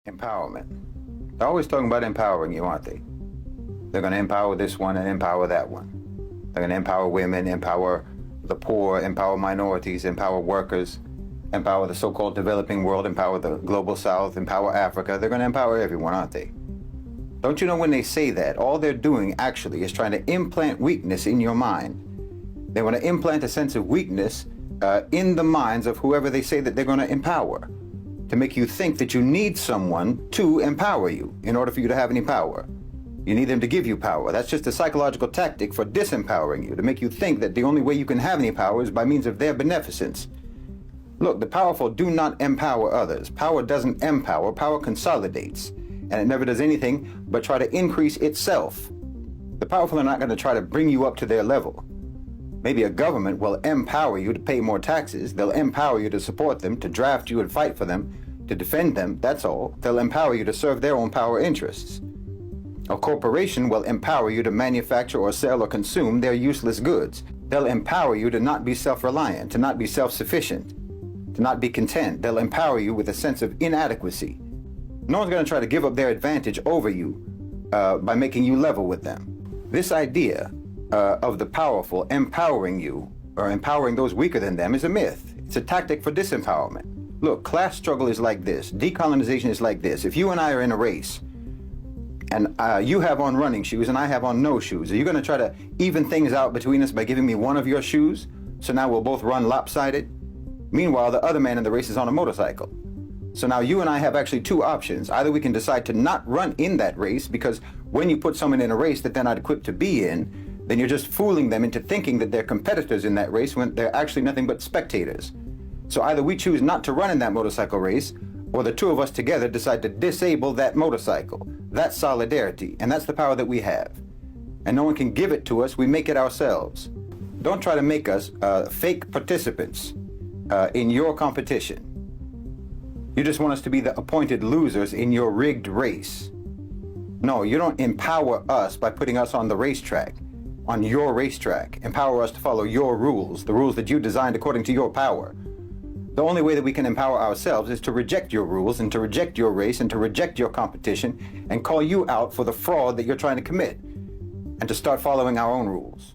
Empowerment. They're always talking about empowering you, aren't they? They're going to empower this one and empower that one. They're going to empower women, empower the poor, empower minorities, empower workers, empower the so-called developing world, empower the global south, empower Africa. They're going to empower everyone, aren't they? Don't you know when they say that, all they're doing actually is trying to implant weakness in your mind. They want to implant a sense of weakness in the minds of whoever they say that they're going to empower, to make you think that you need someone to empower you in order for you to have any power. You need them to give you power. That's just a psychological tactic for disempowering you, to make you think that the only way you can have any power is by means of their beneficence. Look, the powerful do not empower others. Power doesn't empower, power consolidates. And it never does anything but try to increase itself. The powerful are not going to try to bring you up to their level. Maybe a government will empower you to pay more taxes. They'll empower you to support them, to draft you and fight for them, to defend them, that's all. They'll empower you to serve their own power interests. A corporation will empower you to manufacture or sell or consume their useless goods. They'll empower you to not be self-reliant, to not be self-sufficient, to not be content. They'll empower you with a sense of inadequacy. No one's going to try to give up their advantage over you by making you level with them. This idea of the powerful empowering you or empowering those weaker than them is a myth. It's a tactic for disempowerment. Look, class struggle is like this. Decolonization is like this. If you and I are in a race and you have on running shoes and I have on no shoes, are you going to try to even things out between us by giving me one of your shoes? So now we'll both run lopsided? Meanwhile, the other man in the race is on a motorcycle. So now you and I have actually two options. Either we can decide to not run in that race, because when you put someone in a race that they're not equipped to be in, then you're just fooling them into thinking that they're competitors in that race when they're actually nothing but spectators. So either we choose not to run in that motorcycle race, or the two of us together decide to disable that motorcycle. That's solidarity, and that's the power that we have. And no one can give it to us, we make it ourselves. Don't try to make us fake participants in your competition. You just want us to be the appointed losers in your rigged race. No, you don't empower us by putting us on the racetrack, on your racetrack. Empower us to follow your rules, the rules that you designed according to your power. The only way that we can empower ourselves is to reject your rules and to reject your race and to reject your competition and call you out for the fraud that you're trying to commit, and to start following our own rules.